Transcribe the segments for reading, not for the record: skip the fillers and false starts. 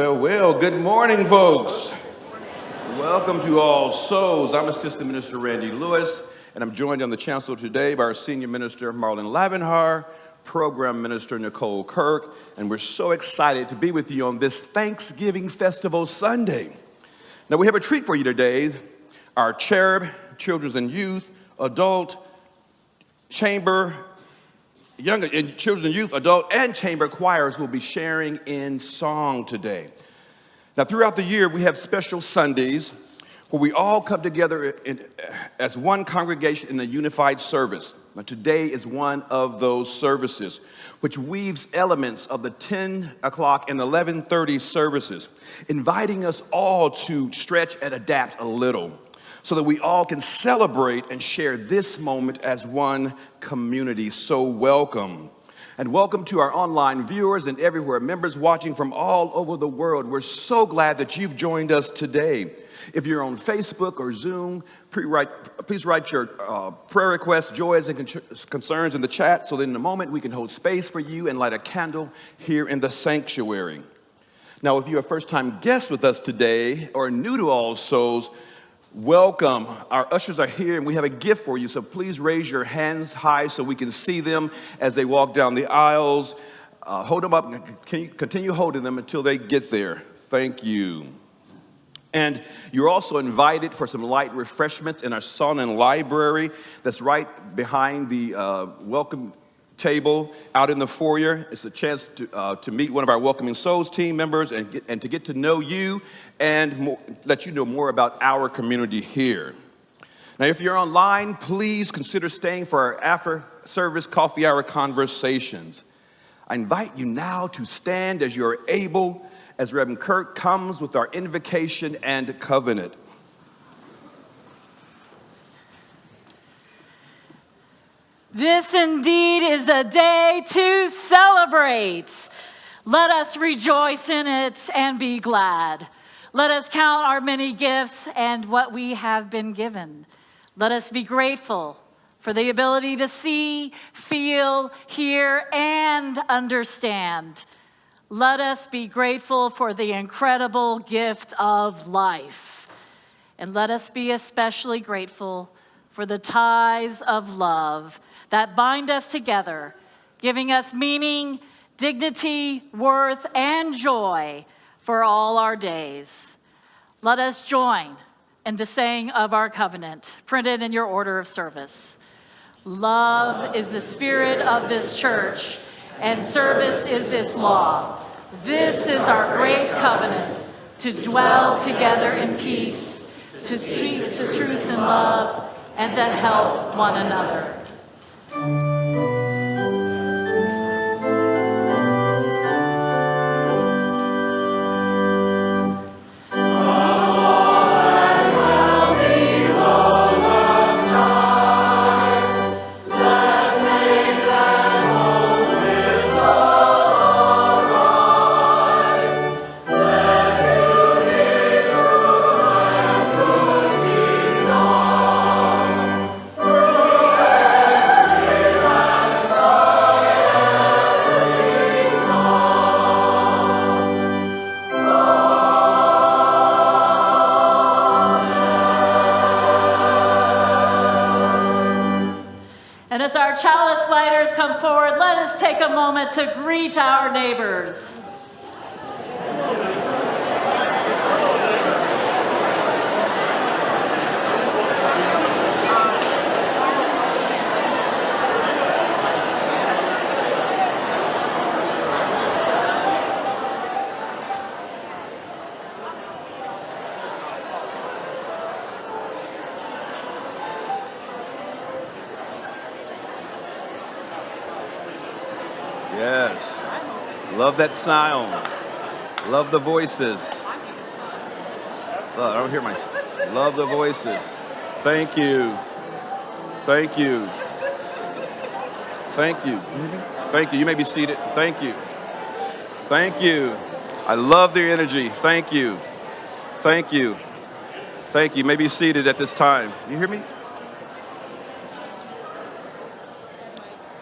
Well, good morning, folks. Welcome to All Souls. I'm Assistant Minister Randy Lewis, and I'm joined on the chancel today by our Senior Minister, Marlon Lavenhar, Program Minister, Nicole Kirk, and we're so excited to be with you on this Thanksgiving Festival Sunday. Now, we have a treat for you today. Our cherub, children's and youth, adult, chamber, young and children and youth, adult, and chamber choirs will be sharing in song today. Now, throughout the year, we have special Sundays where we all come together as one congregation in a unified service. Now, today is one of those services, which weaves elements of the 10 o'clock and 11:30 services, inviting us all to stretch and adapt a little, so that we all can celebrate and share this moment as one community. So welcome. And welcome to our online viewers and everywhere, members watching from all over the world. We're so glad that you've joined us today. If you're on Facebook or Zoom, please write your prayer requests, joys, and concerns in the chat so that in a moment we can hold space for you and light a candle here in the sanctuary. Now, if you're a first-time guest with us today or new to All Souls, welcome. Our ushers are here and we have a gift for you, so please raise your hands high so we can see them as they walk down the aisles. Hold them up and continue holding them until they get there. Thank you. And you're also invited for some light refreshments in our sauna and library that's right behind the welcome table out in the foyer. It's a chance to meet one of our Welcoming Souls team members and to get to know you and let you know more about our community here. Now, if you're online, please consider staying for our after-service coffee hour conversations. I invite you now to stand as you're able as Reverend Kirk comes with our invocation and covenant. This indeed is a day to celebrate. Let us rejoice in it and be glad. Let us count our many gifts and what we have been given. Let us be grateful for the ability to see, feel, hear, and understand. Let us be grateful for the incredible gift of life. And let us be especially grateful for the ties of love that bind us together, giving us meaning, dignity, worth, and joy for all our days. Let us join in the saying of our covenant, printed in your order of service. Love is the spirit of this church, and service is its law. This is our great covenant, to dwell together in peace, to speak the truth in love, and to help one another. And as our chalice lighters come forward, let us take a moment to greet our neighbors. Yes. Love that sound. Love the voices. I don't hear myself. Love the voices. Thank you. Thank you. Thank you. Thank you. You may be seated. Thank you. Thank you. I love their energy. Thank you. Thank you. Thank you. You may be seated at this time. You hear me?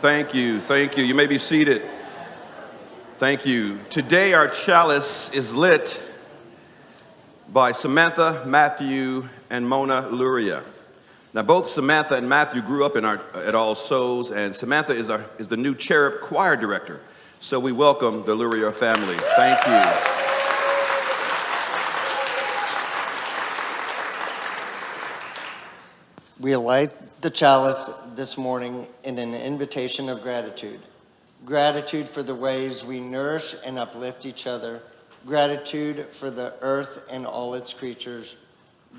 Thank you. Thank you. You may be seated. Thank you. Today our chalice is lit by Samantha, Matthew, and Mona Luria. Now, both Samantha and Matthew grew up at All Souls, and Samantha is the new cherub choir director. So we welcome the Luria family. Thank you. We light the chalice this morning in an invitation of gratitude. Gratitude for the ways we nourish and uplift each other. Gratitude for the earth and all its creatures.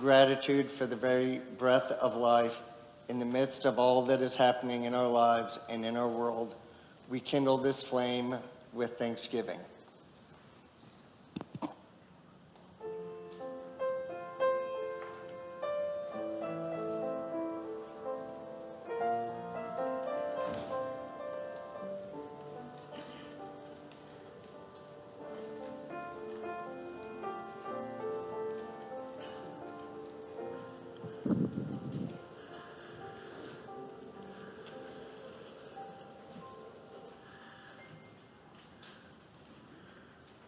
Gratitude for the very breath of life. In the midst of all that is happening in our lives and in our world, we kindle this flame with thanksgiving.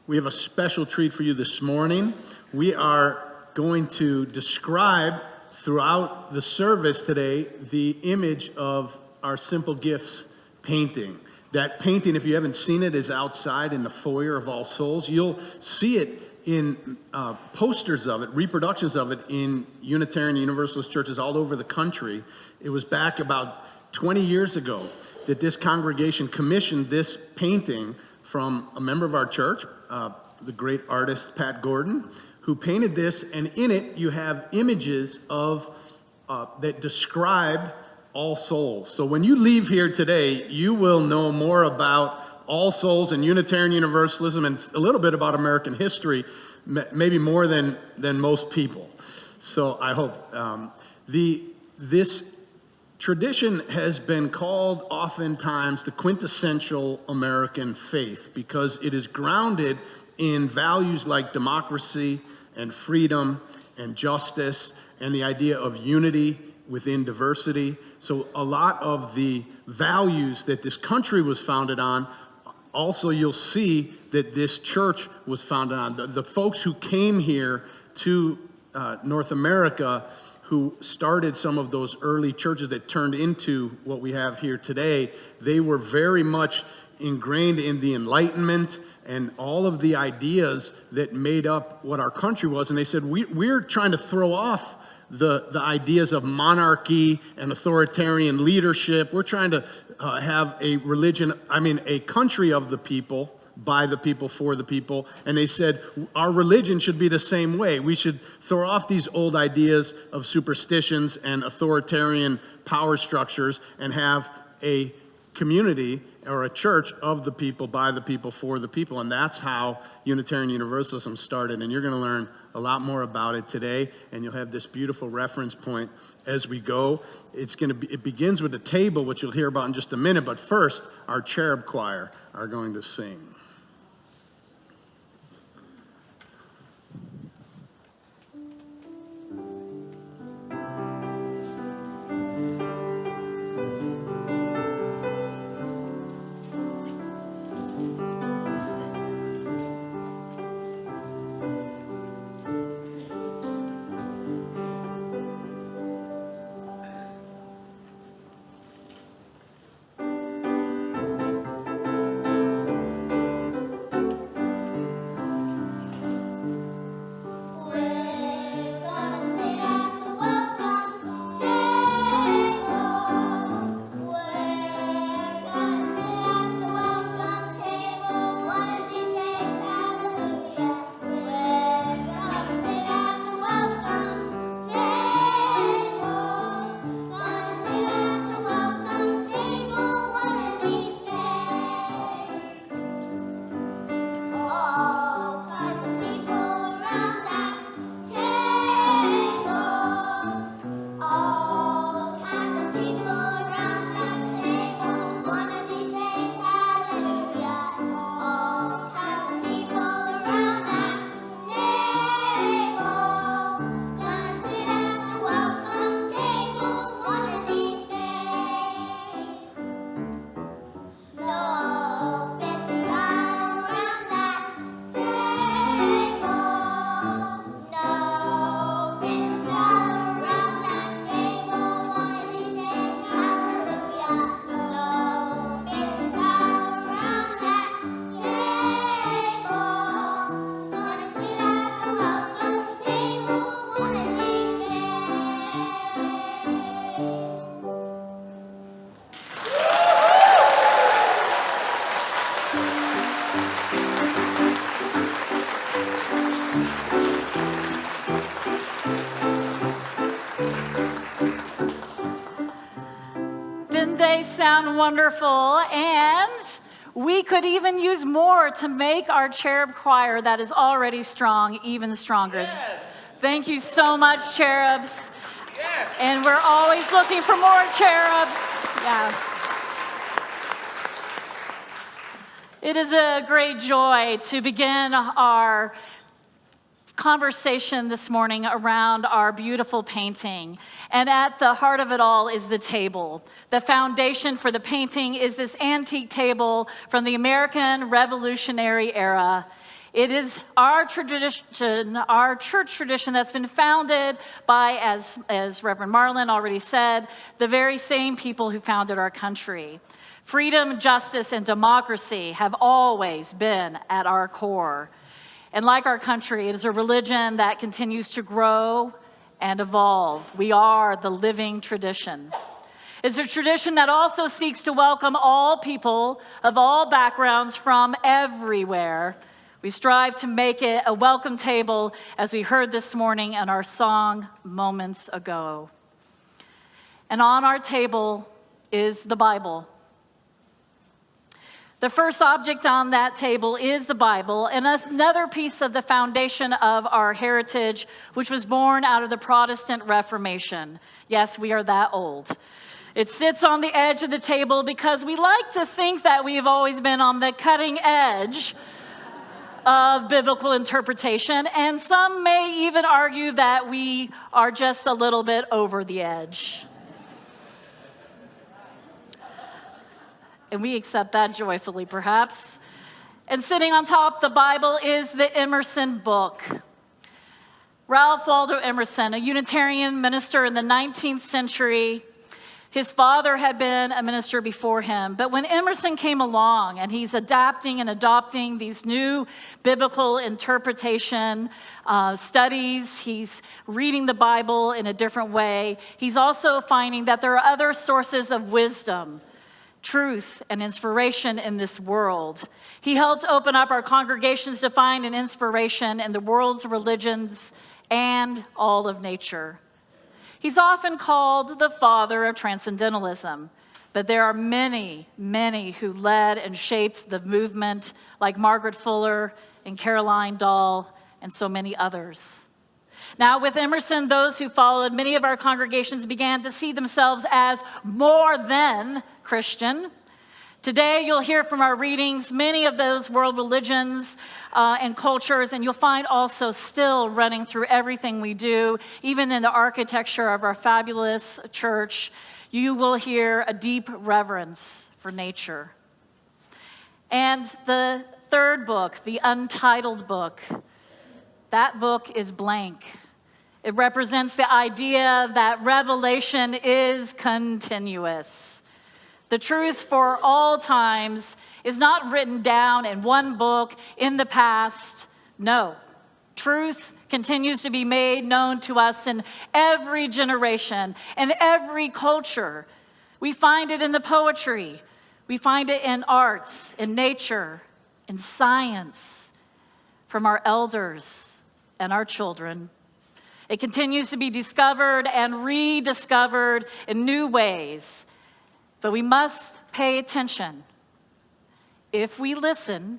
We have a special treat for you this morning. We are going to describe throughout the service today the image of our Simple Gifts painting. That painting, if you haven't seen it, is outside in the foyer of All Souls. You'll see it in posters of it, reproductions of it in Unitarian Universalist churches all over the country. It was back about 20 years ago that this congregation commissioned this painting from a member of our church, the great artist Pat Gordon, who painted this, and in it you have images of that describe All Souls. So when you leave here today, you will know more about All Souls and Unitarian Universalism and a little bit about American history, maybe more than most people. So I hope this tradition has been called oftentimes the quintessential American faith because it is grounded in values like democracy and freedom and justice and the idea of unity within diversity. So a lot of the values that this country was founded on, also you'll see that this church was founded on. The folks who came here to North America, who started some of those early churches that turned into what we have here today, they were very much ingrained in the Enlightenment and all of the ideas that made up what our country was. And they said, we're trying to throw off the ideas of monarchy and authoritarian leadership. We're trying to have a country of the people, by the people, for the people. And they said, our religion should be the same way. We should throw off these old ideas of superstitions and authoritarian power structures and have a community or a church of the people, by the people, for the people. And that's how Unitarian Universalism started. And you're going to learn a lot more about it today. And you'll have this beautiful reference point as we go. It begins with a table, which you'll hear about in just a minute. But first, our cherub choir are going to sing. sound wonderful, and we could even use more to make our cherub choir that is already strong even stronger. Yes. Thank you so much, cherubs. Yes. And we're always looking for more cherubs. Yeah. It is a great joy to begin our conversation this morning around our beautiful painting. And at the heart of it all is the table. The foundation for the painting is this antique table from the American Revolutionary era. It is our tradition, our church tradition that's been founded by, as Reverend Marlin already said, the very same people who founded our country. Freedom, justice, and democracy have always been at our core. And like our country, it is a religion that continues to grow and evolve. We are the living tradition. It's a tradition that also seeks to welcome all people of all backgrounds from everywhere. We strive to make it a welcome table, as we heard this morning in our song moments ago. And on our table is the Bible. The first object on that table is the Bible, and another piece of the foundation of our heritage, which was born out of the Protestant Reformation. Yes, we are that old. It sits on the edge of the table because we like to think that we've always been on the cutting edge of biblical interpretation, and some may even argue that we are just a little bit over the edge. And we accept that joyfully, perhaps. And sitting on top of the Bible is the Emerson book. Ralph Waldo Emerson, a Unitarian minister in the 19th century. His father had been a minister before him. But when Emerson came along and he's adapting and adopting these new biblical interpretation studies, he's reading the Bible in a different way. He's also finding that there are other sources of wisdom, truth, and inspiration in this world. He helped open up our congregations to find an inspiration in the world's religions and all of nature. He's often called the father of transcendentalism, but there are many, many who led and shaped the movement, like Margaret Fuller and Caroline Dahl and so many others. Now, with Emerson, those who followed many of our congregations began to see themselves as more than Christian. Today, you'll hear from our readings many of those world religions and cultures, and you'll find also still running through everything we do, even in the architecture of our fabulous church, you will hear a deep reverence for nature. And the third book, the Untitled book, that book is blank. It represents the idea that revelation is continuous. The truth for all times is not written down in one book in the past. No, truth continues to be made known to us in every generation and every culture. We find it in the poetry. We find it in arts, in nature, in science, from our elders and our children. It continues to be discovered and rediscovered in new ways. But we must pay attention. If we listen,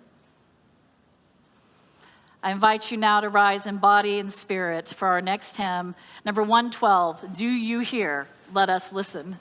I invite you now to rise in body and spirit for our next hymn, number 112, Do You Hear? Let Us Listen.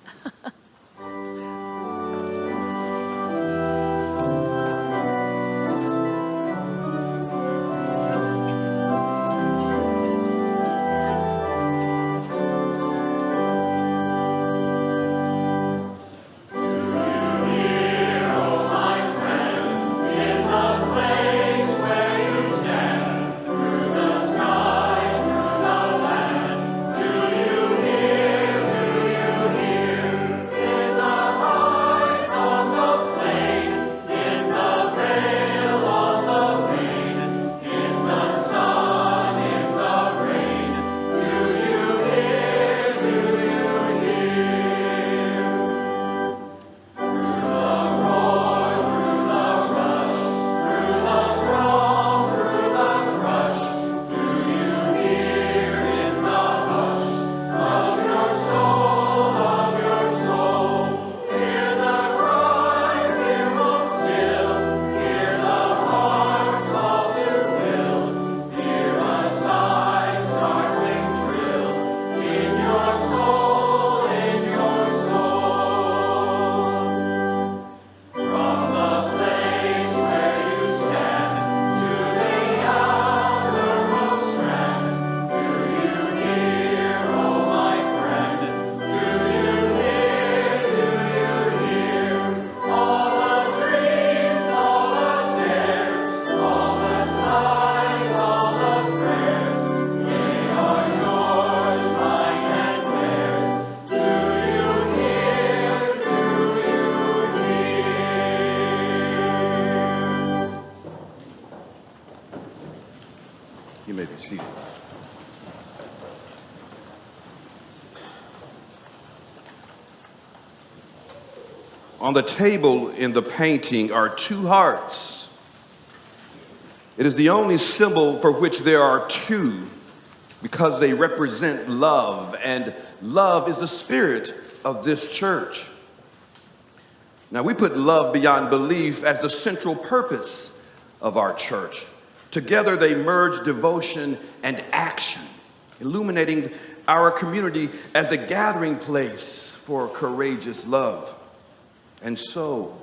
On the table in the painting are two hearts. It is the only symbol for which there are two because they represent love, and love is the spirit of this church. Now, we put love beyond belief as the central purpose of our church. Together, they merge devotion and action, illuminating our community as a gathering place for courageous love. And so,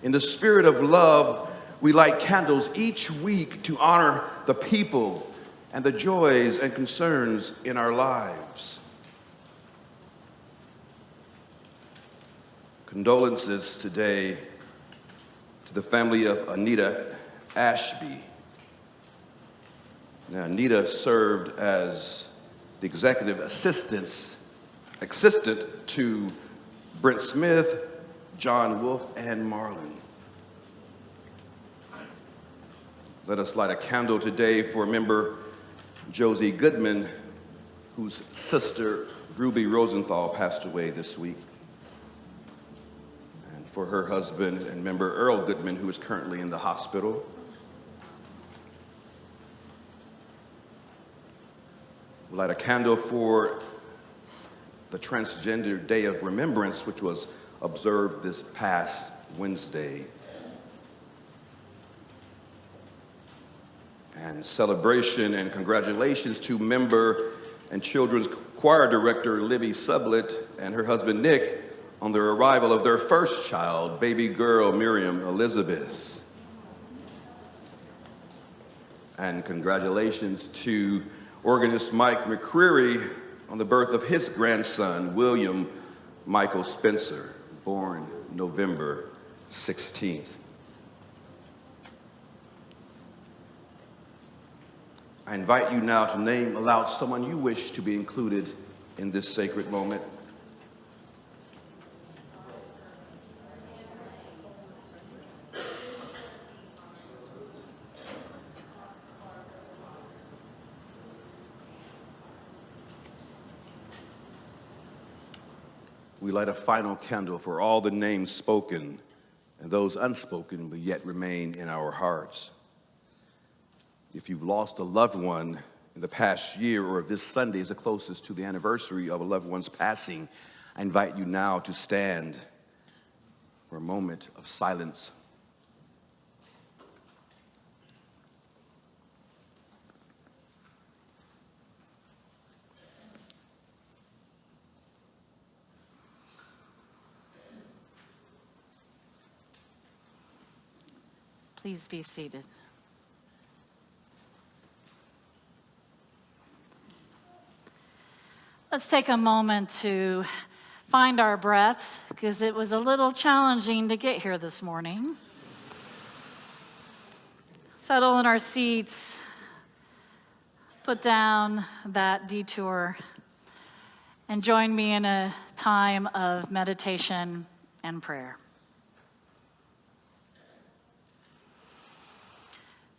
in the spirit of love, we light candles each week to honor the people and the joys and concerns in our lives. Condolences today to the family of Anita Ashby. Now, Anita served as the executive assistant to Brent Smith, John Wolf, and Marlon. Let us light a candle today for member Josie Goodman, whose sister Ruby Rosenthal passed away this week, and for her husband and member Earl Goodman, who is currently in the hospital. We'll light a candle for the Transgender Day of Remembrance, which was observed this past Wednesday. And celebration and congratulations to member and children's choir director Libby Sublett and her husband Nick on the arrival of their first child, baby girl Miriam Elizabeth. And congratulations to organist Mike McCreary on the birth of his grandson, William Michael Spencer, born November 16th. I invite you now to name aloud someone you wish to be included in this sacred moment. We light a final candle for all the names spoken and those unspoken but yet remain in our hearts. If you've lost a loved one in the past year, or if this Sunday is the closest to the anniversary of a loved one's passing, I invite you now to stand for a moment of silence. Please be seated. Let's take a moment to find our breath, because it was a little challenging to get here this morning. Settle in our seats, put down that detour, and join me in a time of meditation and prayer.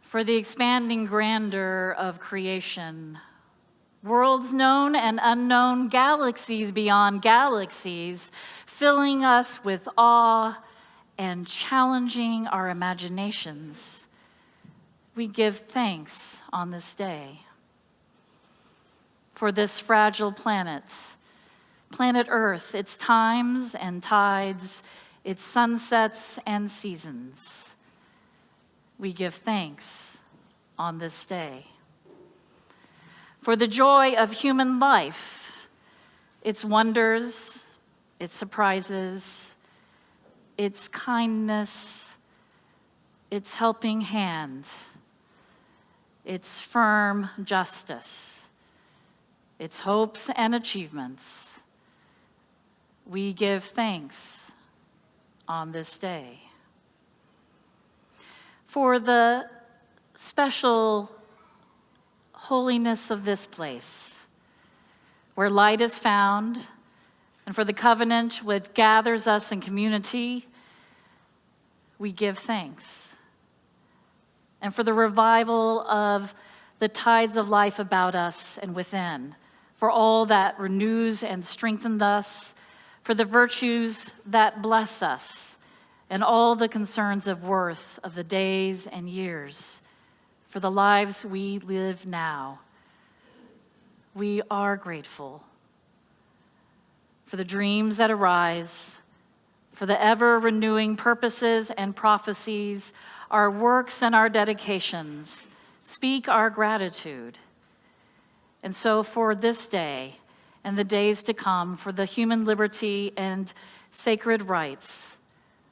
For the expanding grandeur of creation, worlds known and unknown, galaxies beyond galaxies, filling us with awe and challenging our imaginations, we give thanks on this day. For this fragile planet, planet Earth, its times and tides, its sunsets and seasons, we give thanks on this day. For the joy of human life, its wonders, its surprises, its kindness, its helping hand, its firm justice, its hopes and achievements, we give thanks on this day. For the special holiness of this place, where light is found, and for the covenant which gathers us in community, we give thanks. And for the revival of the tides of life about us and within, for all that renews and strengthens us, for the virtues that bless us and all the concerns of worth of the days and years, for the lives we live now. We are grateful for the dreams that arise, for the ever-renewing purposes and prophecies, our works and our dedications speak our gratitude. And so for this day and the days to come, for the human liberty and sacred rights,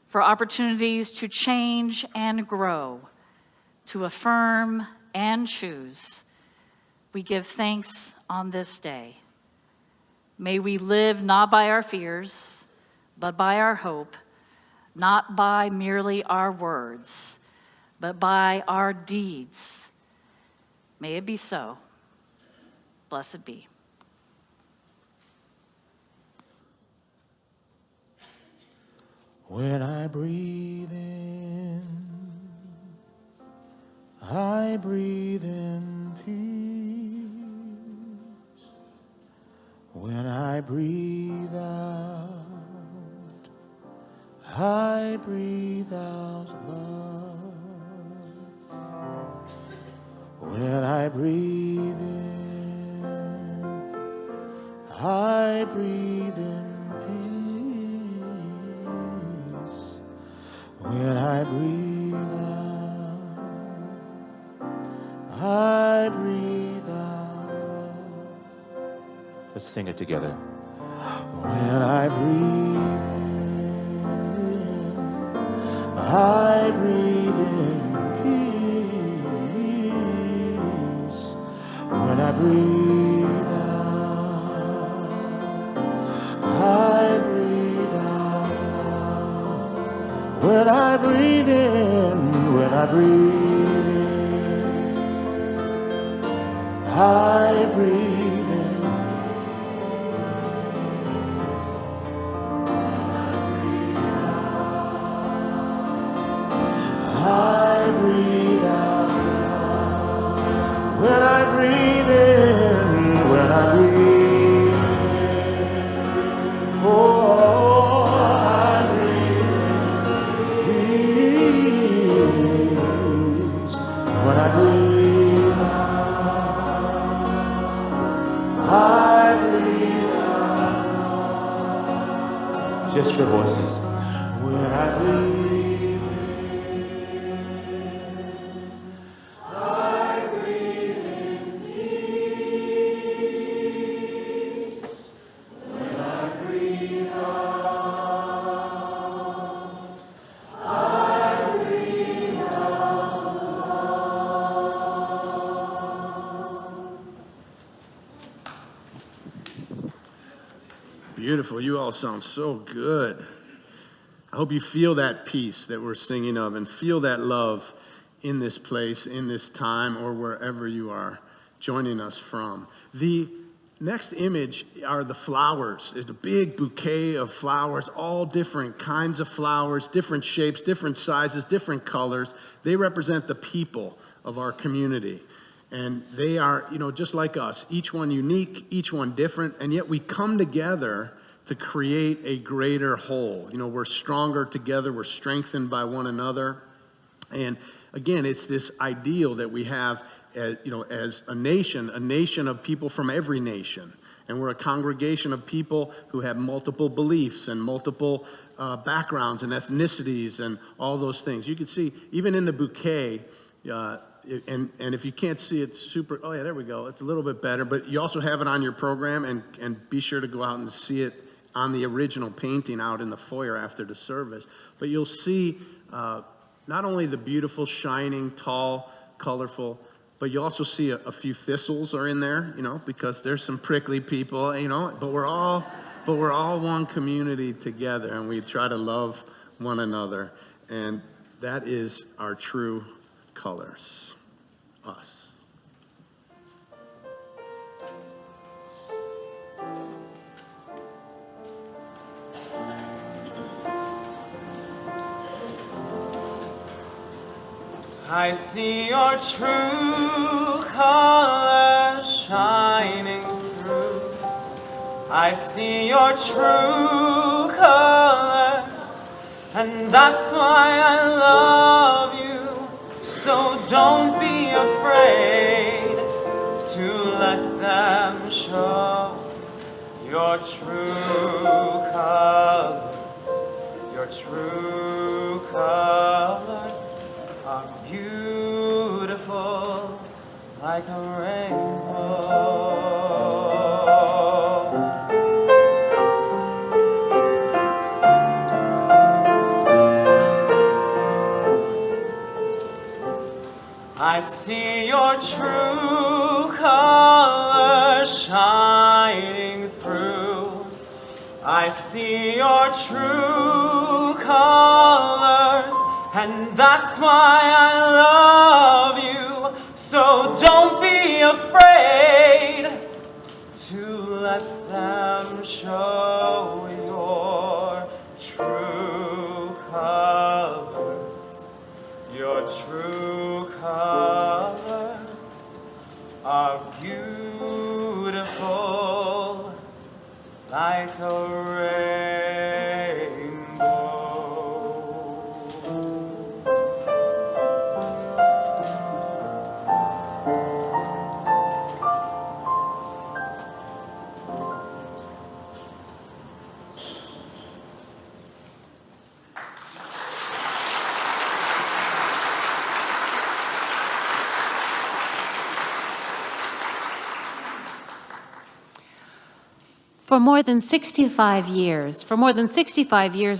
for opportunities to change and grow, to affirm and choose, we give thanks on this day. May we live not by our fears, but by our hope, not by merely our words, but by our deeds. May it be so. Blessed be. When I breathe in, I breathe in peace. When I breathe out, I breathe out love. When I breathe in, I breathe in peace. When I breathe out, I breathe out love. Let's sing it together. When I breathe in, I breathe in peace. When I breathe out, I breathe out love. When I breathe in, when I breathe in, I breathe in. I breathe out loud. When I breathe in, when I breathe in, oh, I breathe peace. When I breathe out, I breathe out. Just your voices. When I breathe. Beautiful. You all sound so good. I hope you feel that peace that we're singing of and feel that love in this place, in this time, or wherever you are joining us from. The next image are the flowers. There's a big bouquet of flowers, all different kinds of flowers, different shapes, different sizes, different colors. They represent the people of our community. And they are, just like us, each one unique, each one different, and yet we come together to create a greater whole. We're stronger together, we're strengthened by one another. And again, it's this ideal that we have, as a nation of people from every nation. And we're a congregation of people who have multiple beliefs and multiple backgrounds and ethnicities and all those things. You can see, even in the bouquet, and if you can't see it super, oh yeah, there we go. It's a little bit better, but you also have it on your program, and be sure to go out and see it on the original painting out in the foyer after the service. But you'll see not only the beautiful, shining, tall, colorful, but you also see a few thistles are in there, because there's some prickly people, but we're all one community together, and we try to love one another, and that is our true colors, us. I see your true colors shining through. I see your true colors and that's why I love you. So don't be afraid to let them show your true colors. Your true colors are beautiful like a rainbow. I see your true colors shining through. I see your true colors, and that's why I love you. So don't be afraid to let them show your true colors. Your true colors are beautiful like a rainbow. For more than 65 years,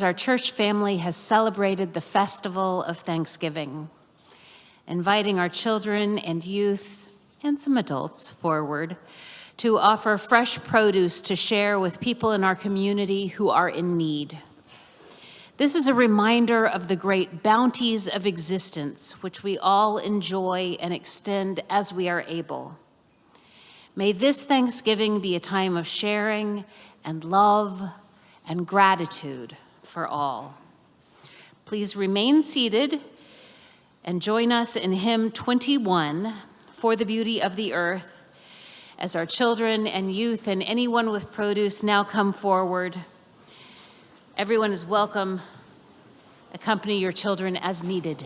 our church family has celebrated the festival of Thanksgiving, inviting our children and youth and some adults forward to offer fresh produce to share with people in our community who are in need. This is a reminder of the great bounties of existence which we all enjoy and extend as we are able. May this Thanksgiving be a time of sharing and love and gratitude for all. Please remain seated and join us in hymn 21, For the Beauty of the Earth, as our children and youth and anyone with produce now come forward. Everyone is welcome. Accompany your children as needed.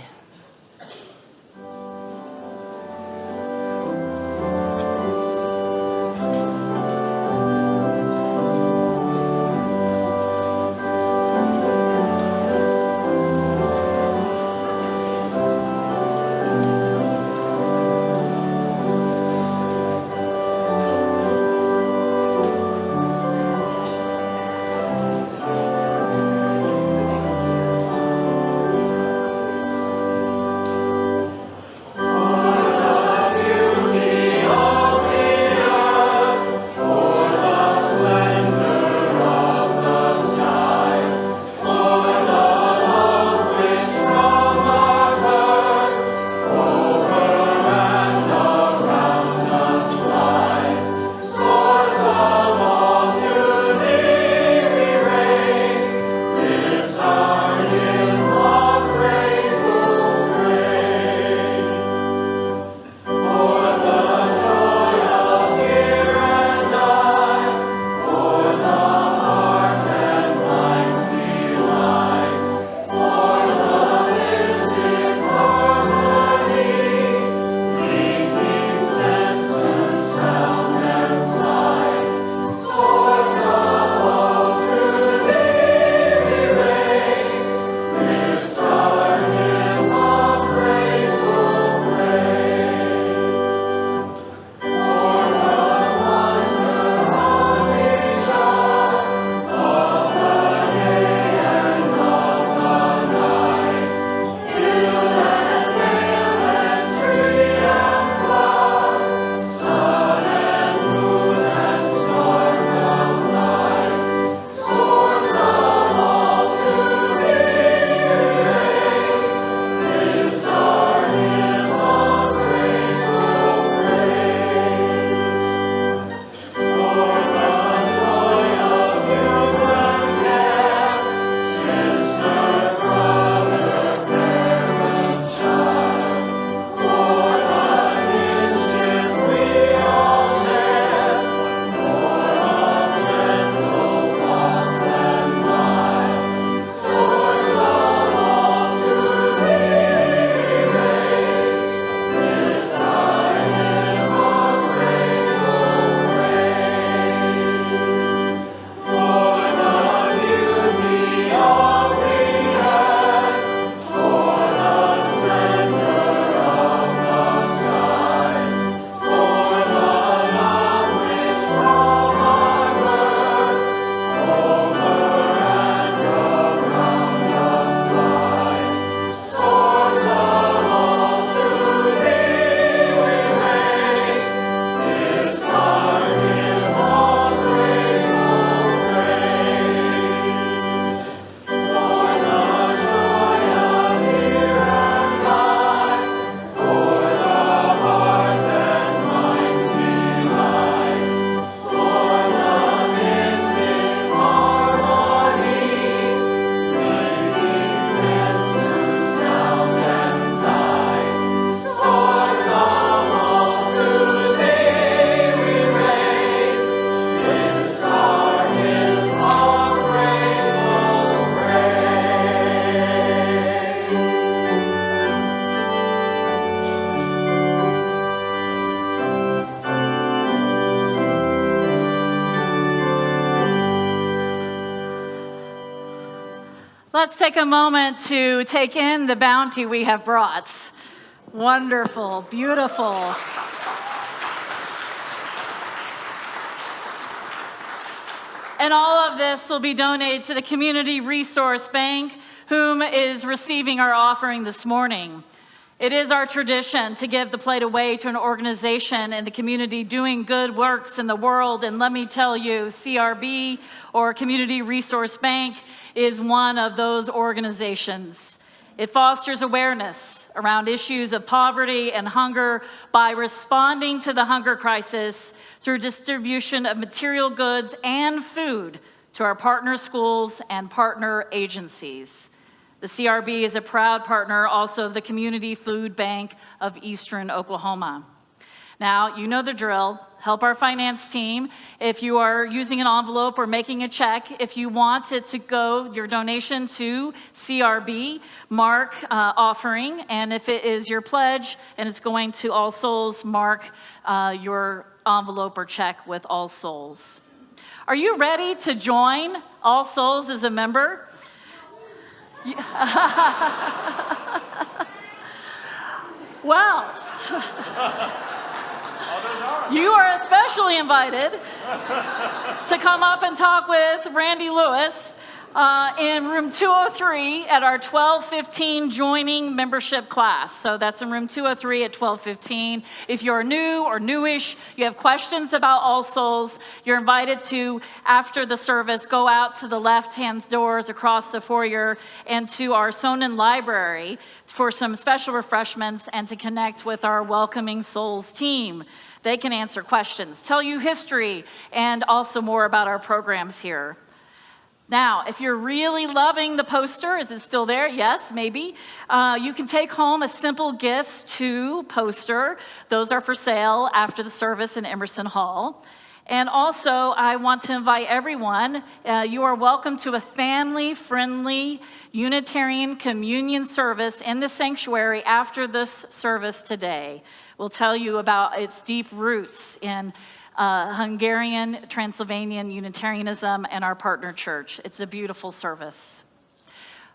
Let's take a moment to take in the bounty we have brought. Wonderful, beautiful. And all of this will be donated to the Community Resource Bank, whom is receiving our offering this morning. It is our tradition to give the plate away to an organization in the community doing good works in the world. And let me tell you, CRB, or Community Resource Bank, is one of those organizations. It fosters awareness around issues of poverty and hunger by responding to the hunger crisis through distribution of material goods and food to our partner schools and partner agencies. The CRB is a proud partner also of the Community Food Bank of Eastern Oklahoma. Now, you know the drill. Help our finance team. If you are using an envelope or making a check, if you want it to go, your donation to CRB, mark offering. And if it is your pledge and it's going to All Souls, mark your envelope or check with All Souls. Are you ready to join All Souls as a member? Well, you are especially invited to come up and talk with Randy Lewis in room 203 at our 12:15 joining membership class. So that's in room 203 at 12:15. If you're new or newish, you have questions about All Souls, you're invited to, after the service, go out to the left-hand doors across the foyer and to our Sonnen Library for some special refreshments and to connect with our Welcoming Souls team. They can answer questions, tell you history, and also more about our programs here. Now, if you're really loving the poster, is it still there? Yes, maybe. You can take home a Simple Gifts 2 poster. Those are for sale after the service in Emerson Hall. And also, I want to invite everyone, you are welcome to a family-friendly Unitarian communion service in the sanctuary after this service today. We'll tell you about its deep roots in Hungarian, Transylvanian Unitarianism, and our partner church. It's a beautiful service.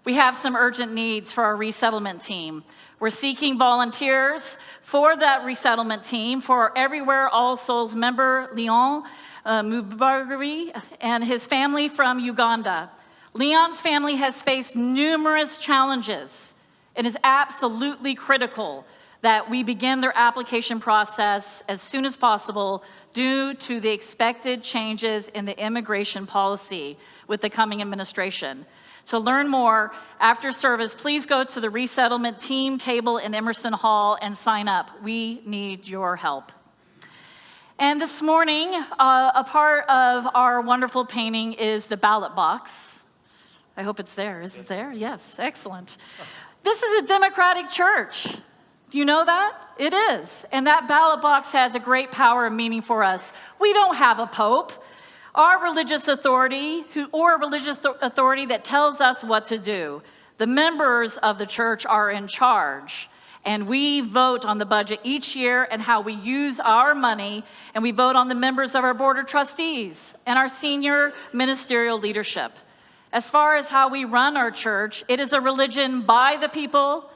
We have some urgent needs for our resettlement team. We're seeking volunteers for that resettlement team for our Everywhere All Souls member, Leon Mubagari, and his family from Uganda. Leon's family has faced numerous challenges. It is absolutely critical that we begin their application process as soon as possible due to the expected changes in the immigration policy with the coming administration. To learn more after service, please go to the resettlement team table in Emerson Hall and sign up. We need your help. And this morning, a part of our wonderful painting is the ballot box. I hope it's there. Is it there? Yes, excellent. This is a democratic church. Do you know that? It is. And that ballot box has a great power and meaning for us. We don't have a pope. Our religious authority, or a religious authority that tells us what to do. The members of the church are in charge. And we vote on the budget each year and how we use our money. And we vote on the members of our board of trustees and our senior ministerial leadership. As far as how we run our church, it is a religion by the people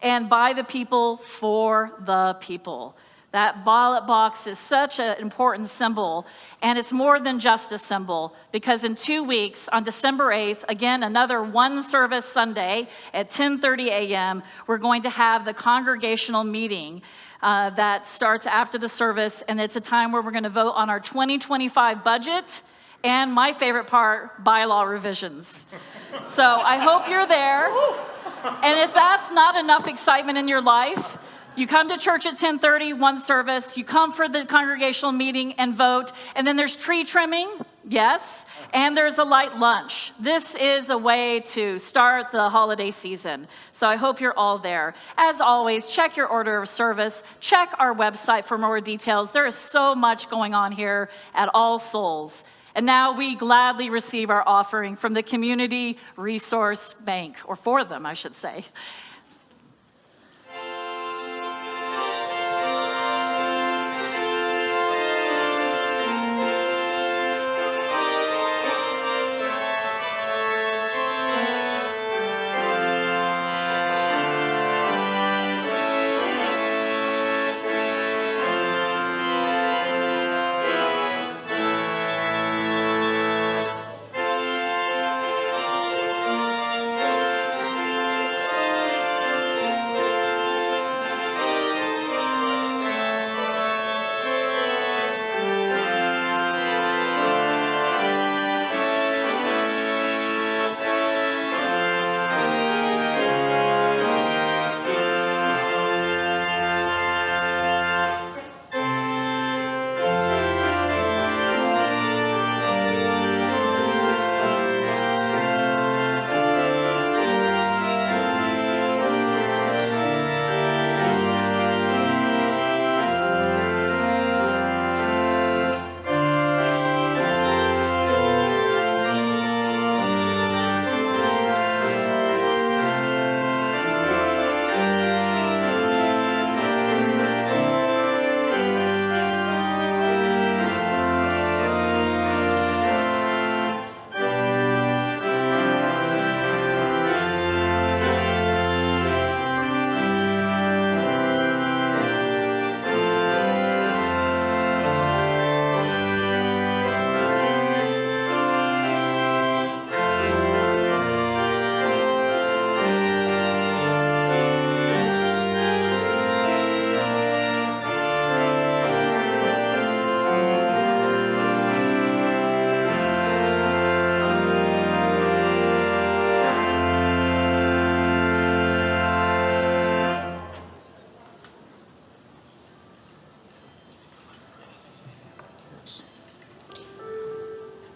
and by the people for the people. That ballot box is such an important symbol, and it's more than just a symbol, because in 2 weeks, on December 8th, again, another one service Sunday at 10:30 a.m., we're going to have the congregational meeting that starts after the service, and it's a time where we're going to vote on our 2025 budget, and my favorite part, bylaw revisions. So I hope you're there. And if that's not enough excitement in your life, you come to church at 10:30, one service, you come for the congregational meeting and vote, and then there's tree trimming, yes, and there's a light lunch. This is a way to start the holiday season. So I hope you're all there. As always, check your order of service, check our website for more details. There is so much going on here at All Souls. And now we gladly receive our offering from the Community Resource Bank, or for them, I should say.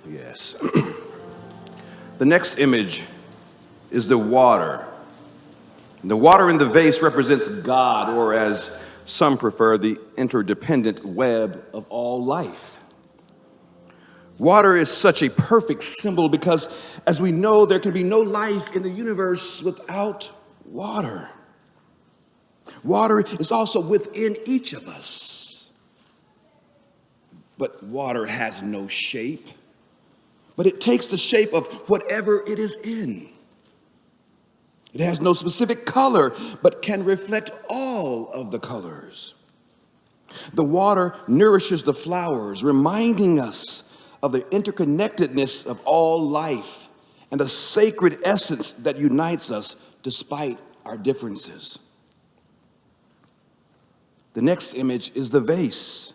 Yes. The next image is the water. The water in the vase represents God, or as some prefer, the interdependent web of all life. Water is such a perfect symbol because, as we know, there can be no life in the universe without water. Water is also within each of us. But water has no shape, but it takes the shape of whatever it is in. It has no specific color, but can reflect all of the colors. The water nourishes the flowers, reminding us of the interconnectedness of all life and the sacred essence that unites us despite our differences. The next image is the vase,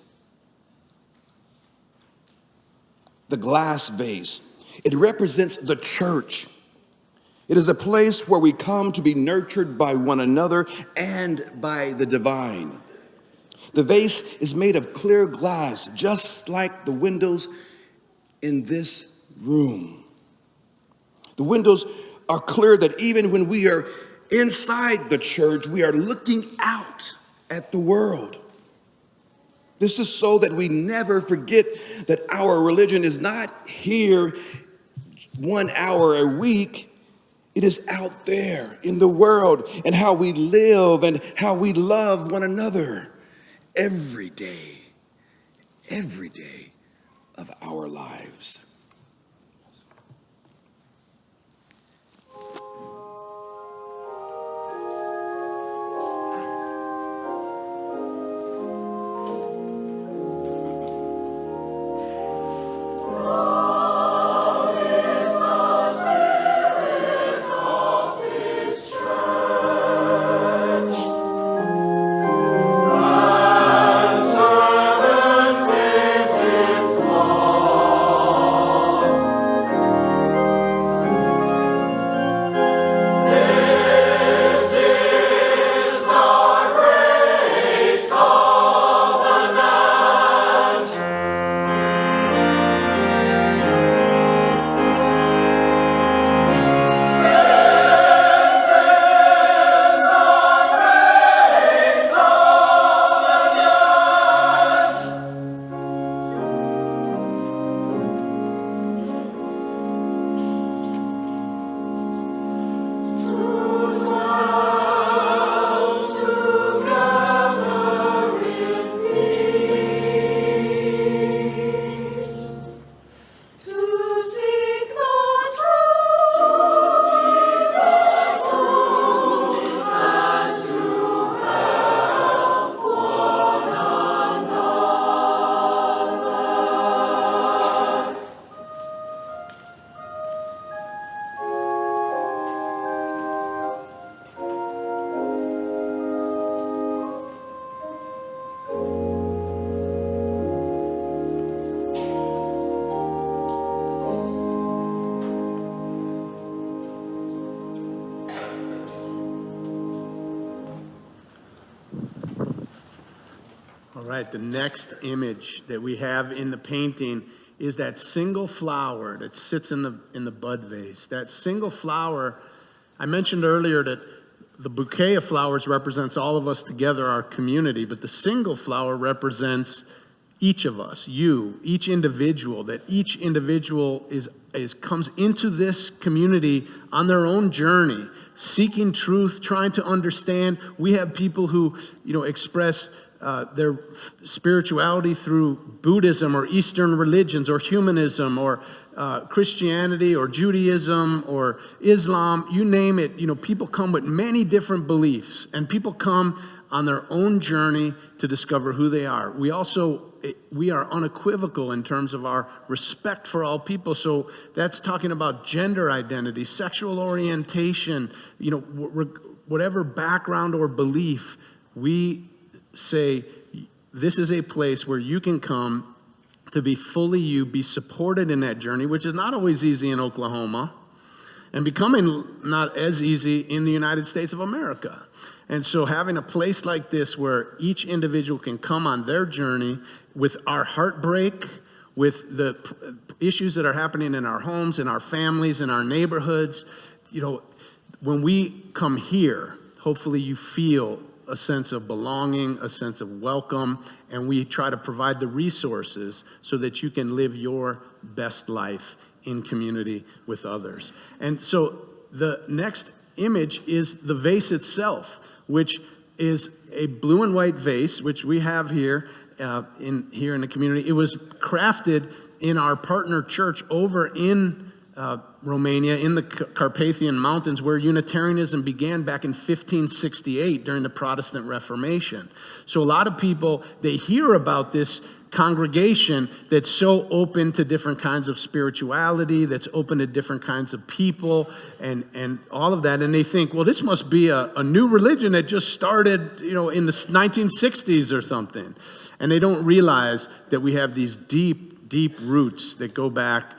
the glass vase. It represents the church. It is a place where we come to be nurtured by one another and by the divine. The vase is made of clear glass, just like the windows in this room. The windows are clear that even when we are inside the church, we are looking out at the world. This is so that we never forget that our religion is not here 1 hour a week. It is out there in the world, and how we live and how we love one another every day of our lives. All right, the next image that we have in the painting is that single flower that sits in the bud vase. That single flower, I mentioned earlier that the bouquet of flowers represents all of us together, our community, but the single flower represents each of us, you, each individual, that each individual comes into this community on their own journey, seeking truth, trying to understand. We have people who, express their spirituality through Buddhism or Eastern religions or humanism or Christianity or Judaism or Islam, you name it. People come with many different beliefs, and people come on their own journey to discover who they are. We are unequivocal in terms of our respect for all people. So that's talking about gender identity, sexual orientation, whatever background or belief. We say this is a place where you can come to be fully you, be supported in that journey, which is not always easy in Oklahoma, and becoming not as easy in the United States of America. And so having a place like this where each individual can come on their journey with our heartbreak, with the issues that are happening in our homes, in our families, in our neighborhoods. You know, when we come here, hopefully you feel a sense of belonging, a sense of welcome, and we try to provide the resources so that you can live your best life in community with others. And so the next image is the vase itself, which is a blue and white vase, which we have here in the community. It was crafted in our partner church over in Romania, in the Carpathian Mountains, where Unitarianism began back in 1568 during the Protestant Reformation. So a lot of people, they hear about this congregation that's so open to different kinds of spirituality, that's open to different kinds of people, and all of that, and they think, well, this must be a new religion that just started, you know, in the 1960s or something. And they don't realize that we have these deep roots that go back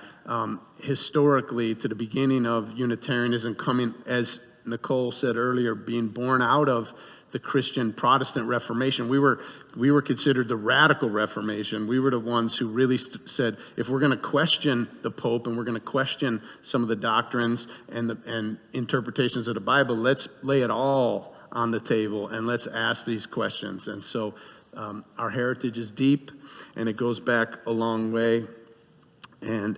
historically to the beginning of Unitarianism, coming, as Nicole said earlier, being born out of the Christian Protestant Reformation. We were considered the radical Reformation. We were the ones who really said, if we're going to question the Pope and we're going to question some of the doctrines and interpretations of the Bible, let's lay it all on the table and let's ask these questions. And so our heritage is deep, and it goes back a long way. And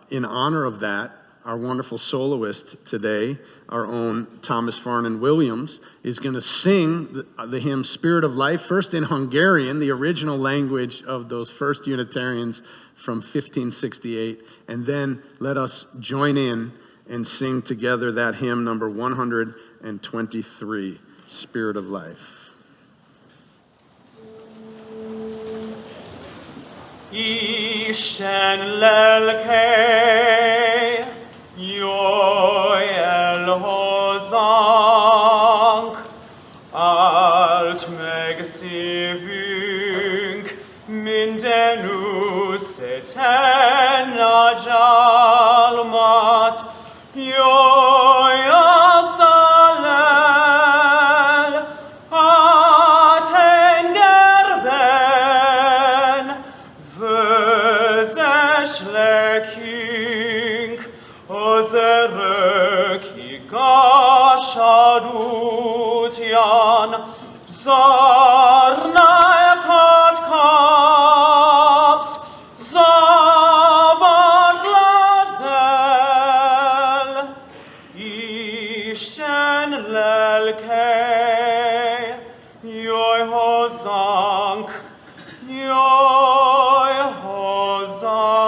in honor of that, our wonderful soloist today, our own Thomas Farnan Williams, is going to sing the hymn Spirit of Life, first in Hungarian, the original language of those first Unitarians from 1568, and then let us join in and sing together that hymn, number 123, Spirit of Life. Isten lelke, jöjj el hozzánk, áld meg szívünk, minden összetlen nagy álmat, jöjj a szellel, a tengerben, vezess lekünk az örök igazság útján, zárnákat kapsz, szabad leszel, Isten lelke, jöjj hozzánk, jöjj hozzánk.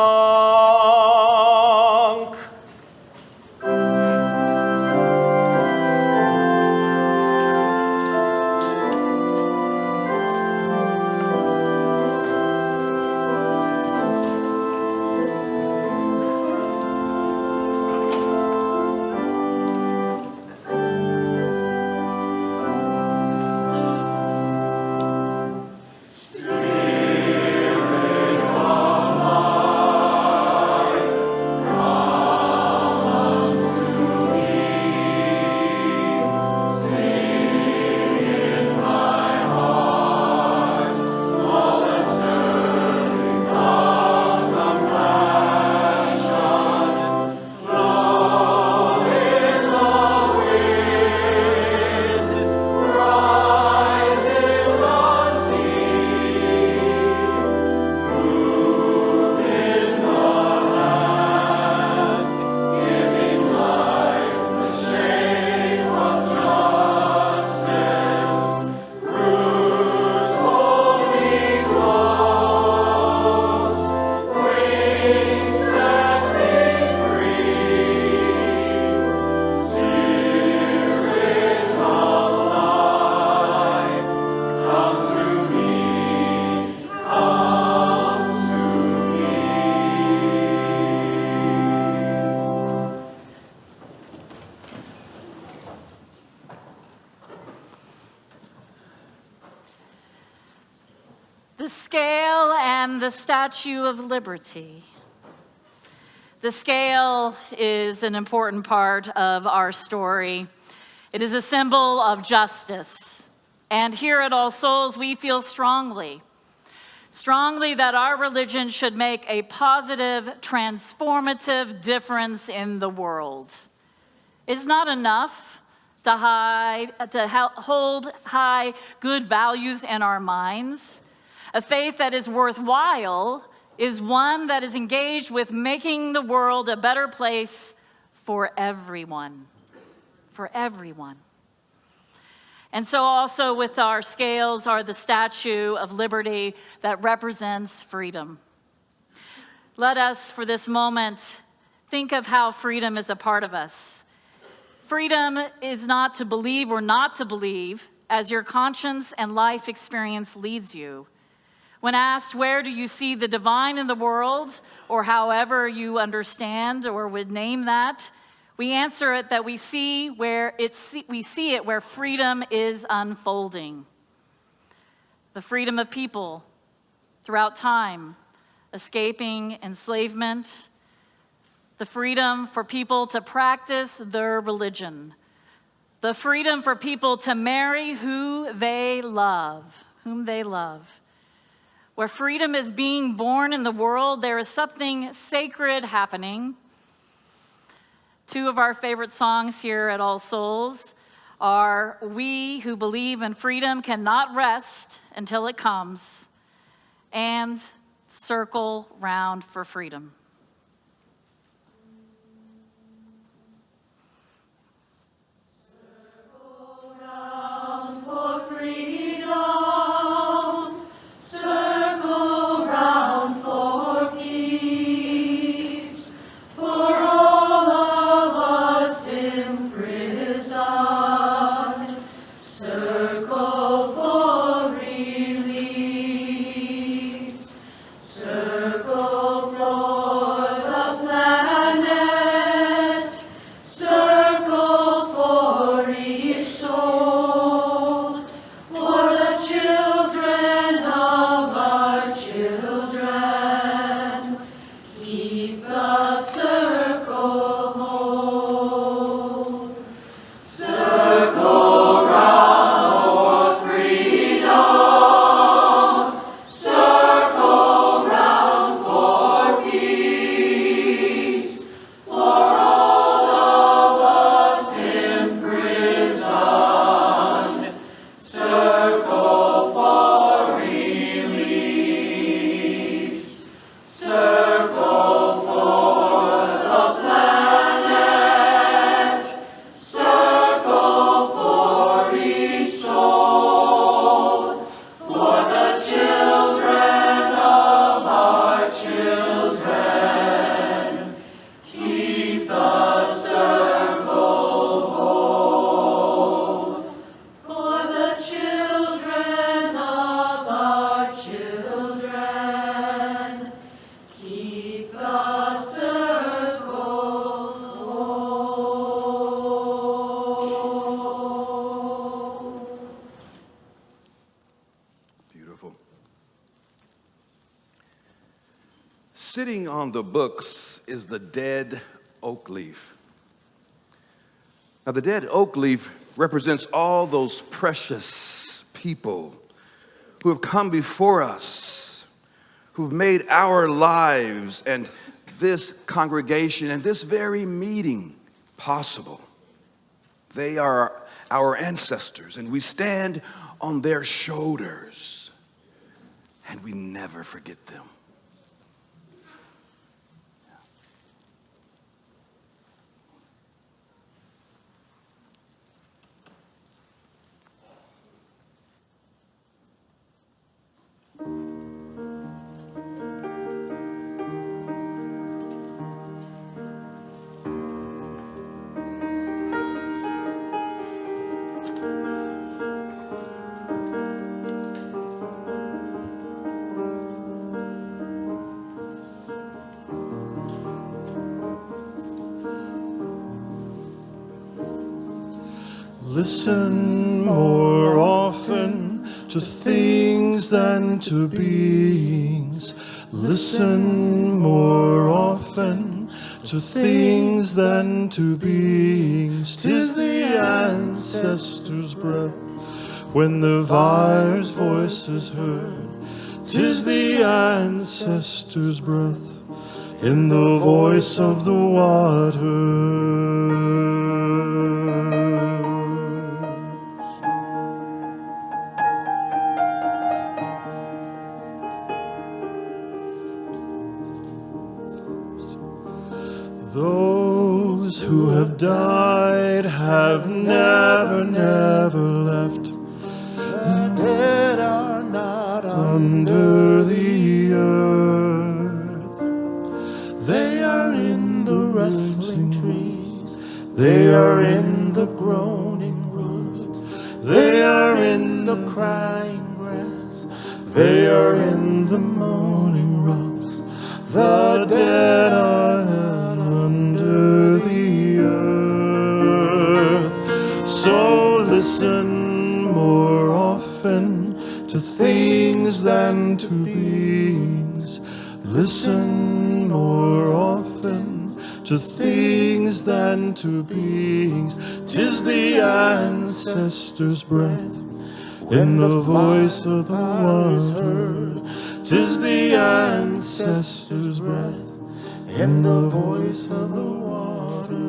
The scale and the Statue of Liberty. The scale is an important part of our story. It is a symbol of justice. And here at All Souls, we feel strongly strongly that our religion should make a positive, transformative difference in the world. It's not enough to hold high good values in our minds. A faith that is worthwhile is one that is engaged with making the world a better place for everyone. For everyone. And so also with our scales are the Statue of Liberty that represents freedom. Let us, for this moment, think of how freedom is a part of us. Freedom is not to believe or not to believe as your conscience and life experience leads you. When asked, where do you see the divine in the world, or however you understand or would name that, we answer it that we see it where freedom is unfolding. The freedom of people throughout time, escaping enslavement, the freedom for people to practice their religion, the freedom for people to marry whom they love. Where freedom is being born in the world, there is something sacred happening. Two of our favorite songs here at All Souls are "We Who Believe in Freedom Cannot Rest Until It Comes," and "Circle Round for Freedom." Sitting on the books is the dead oak leaf. Now, the dead oak leaf represents all those precious people who have come before us, who've made our lives and this congregation and this very meeting possible. They are our ancestors, and we stand on their shoulders, and we never forget them. Listen more often to things than to beings. Listen more often to things than to beings. 'Tis the ancestors' breath when the vire's voice is heard. 'tis the ancestors' breath in the voice of the water. Those who have died have never, never left. The dead are not Under the earth, They are in the rustling trees. they are in the groaning Rose. they are in The crying grass. they are in the moaning rocks. The dead are not under the earth. So listen more often to things than to beings. Listen more often to things than to beings. 'Tis the ancestors' breath in the voice of the water. 'Tis the ancestors' breath in the voice of the water.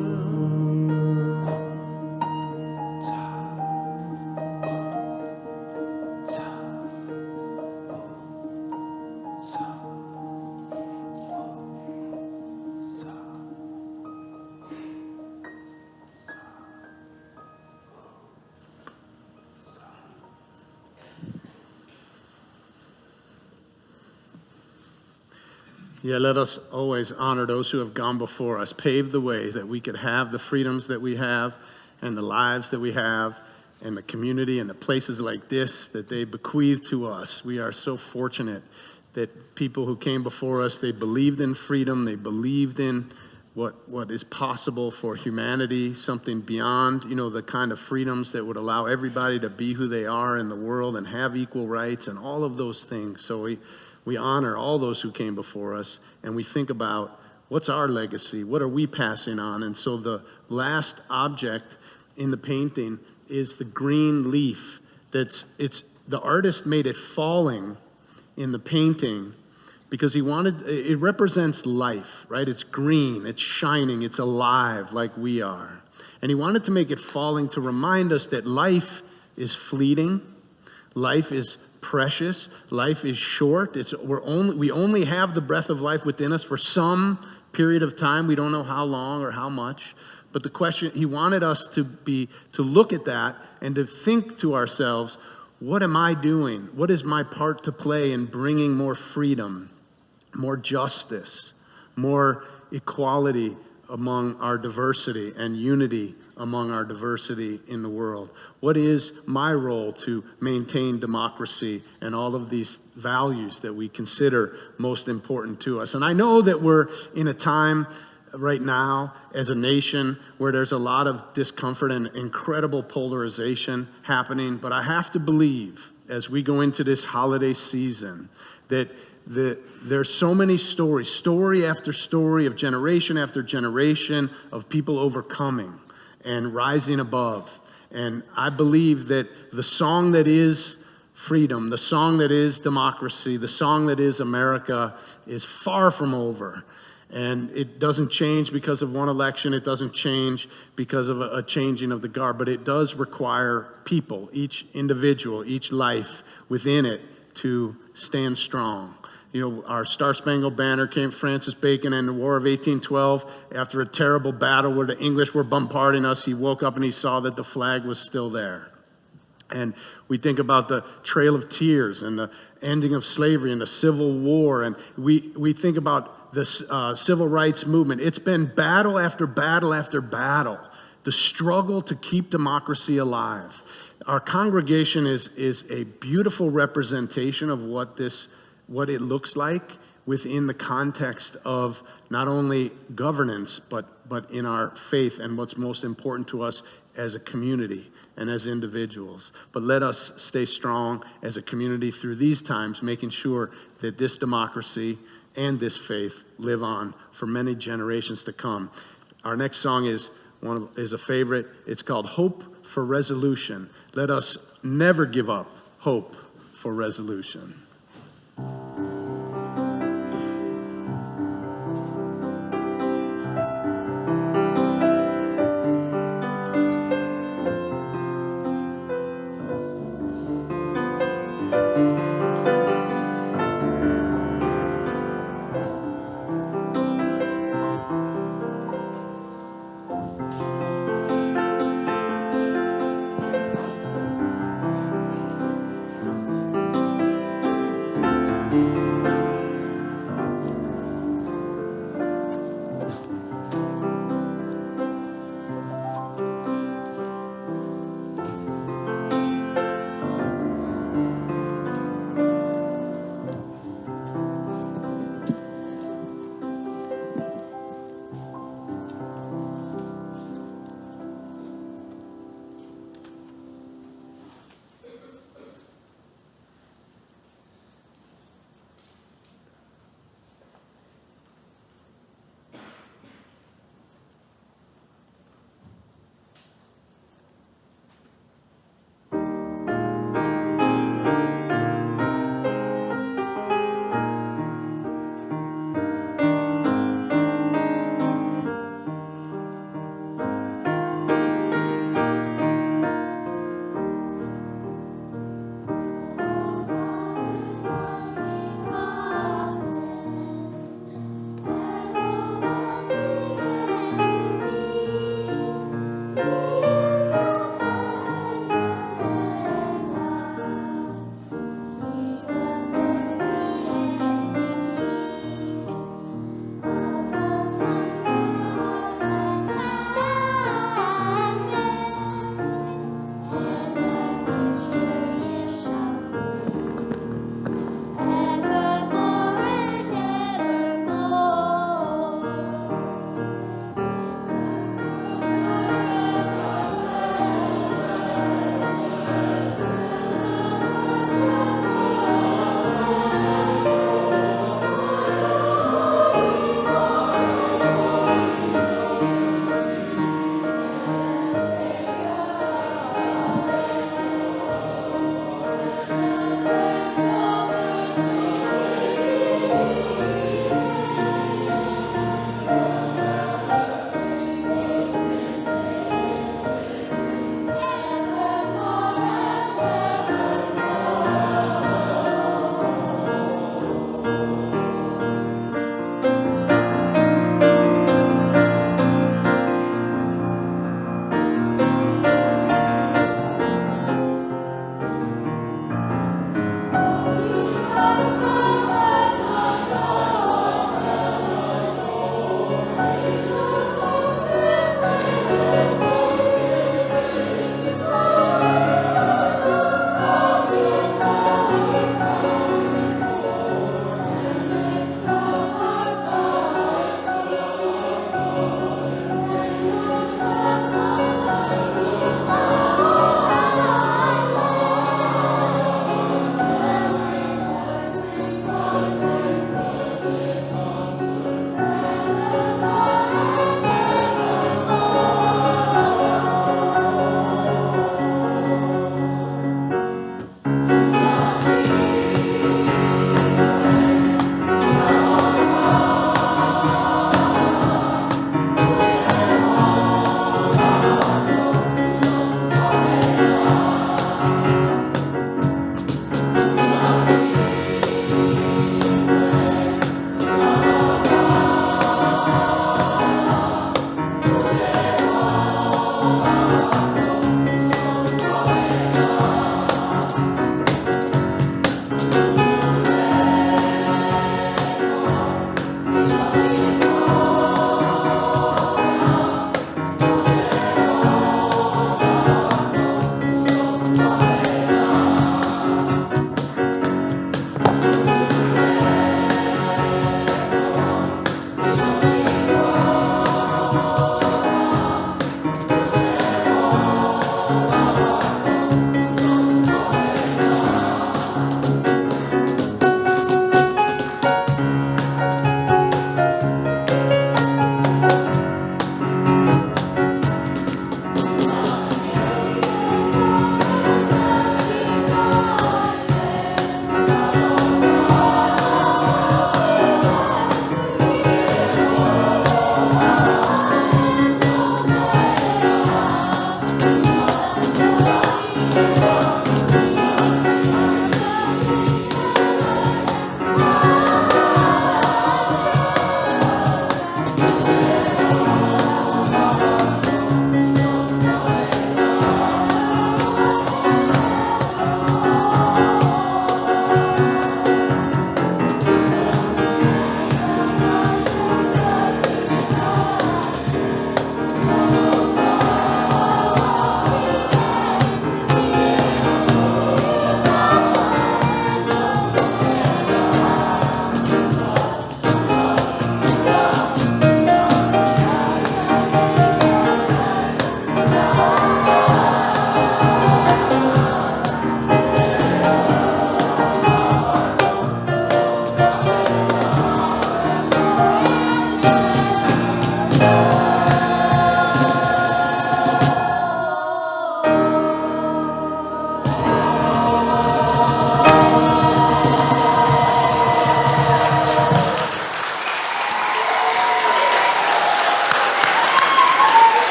Yeah, let us always honor those who have gone before us, paved the way that we could have the freedoms that we have and the lives that we have and the community and the places like this that they bequeathed to us. We are so fortunate that people who came before us, they believed in freedom, they believed in what is possible for humanity, something beyond, the kind of freedoms that would allow everybody to be who they are in the world and have equal rights and all of those things. So we honor all those who came before us, and we think about what's our legacy, what are we passing on. And so the last object in the painting is the green leaf. The artist made it falling in the painting because it represents life, right? It's green, it's shining, it's alive like we are. And he wanted to make it falling to remind us that life is fleeting, life is precious, life is short. We only have the breath of life within us for some period of time. We don't know how long or how much. But the question, he wanted us to look at that and to think to ourselves, what am I doing? What is my part to play in bringing more freedom, more justice, more equality among our diversity and unity among our diversity in the world? What is my role to maintain democracy and all of these values that we consider most important to us? And I know that we're in a time right now as a nation where there's a lot of discomfort and incredible polarization happening, but I have to believe as we go into this holiday season that there's so many stories, story after story of generation after generation of people overcoming and rising above. And I believe that the song that is freedom, the song that is democracy, the song that is America is far from over. And it doesn't change because of one election. It doesn't change because of a changing of the guard. But it does require people, each individual, each life within it to stand strong. Our Star Spangled Banner came Francis Bacon in the War of 1812. After a terrible battle where the English were bombarding us, he woke up and he saw that the flag was still there. And we think about the Trail of Tears and the ending of slavery and the Civil War. And we think about the Civil Rights Movement. It's been battle after battle after battle, the struggle to keep democracy alive. Our congregation is a beautiful representation of what it looks like within the context of not only governance, but in our faith and what's most important to us as a community and as individuals. But let us stay strong as a community through these times, making sure that this democracy and this faith live on for many generations to come. Our next song is a favorite. It's called Hope for Resolution. Let us never give up hope for resolution.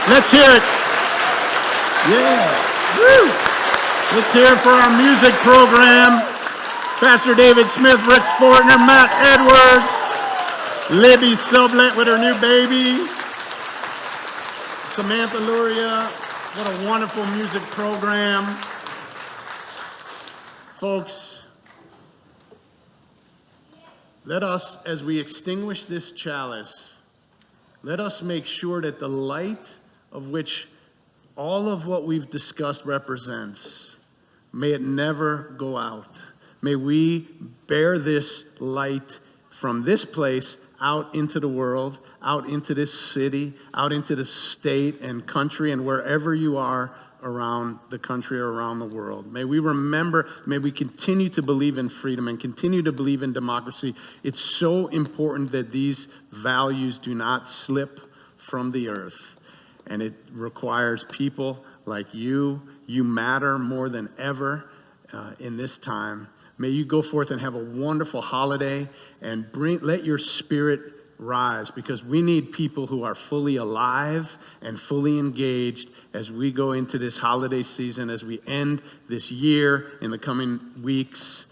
Let's hear it. Yeah. Woo. Let's hear it for our music program. Pastor David Smith, Rick Fortner, Matt Edwards, Libby Sublet with her new baby, Samantha Luria. What a wonderful music program. Folks, let us, as we extinguish this chalice, let us make sure that the light of which all of what we've discussed represents, may it never go out. May we bear this light from this place out into the world, out into this city, out into the state and country, and wherever you are around the country or around the world. May we remember, may we continue to believe in freedom and continue to believe in democracy. It's so important that these values do not slip from the earth. And it requires people like you. You matter more than ever in this time. May you go forth and have a wonderful holiday and let your spirit rise, because we need people who are fully alive and fully engaged as we go into this holiday season, as we end this year in the coming weeks.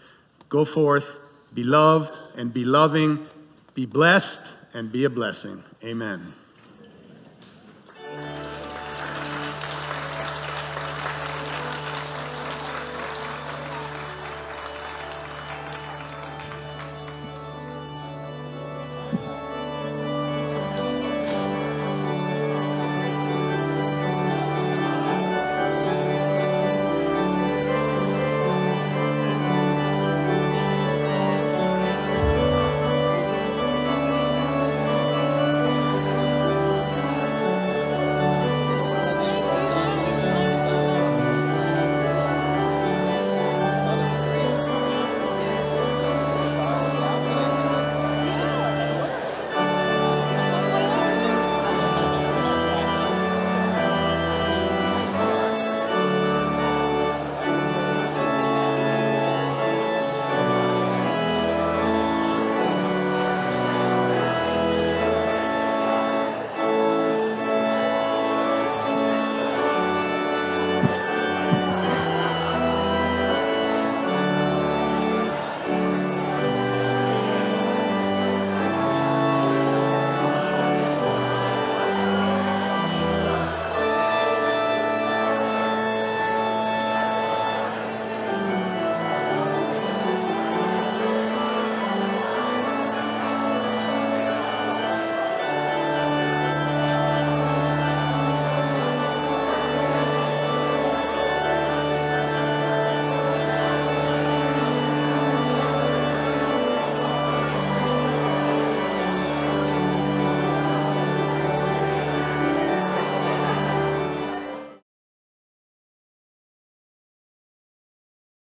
Go forth, be loved and be loving, be blessed and be a blessing. Amen.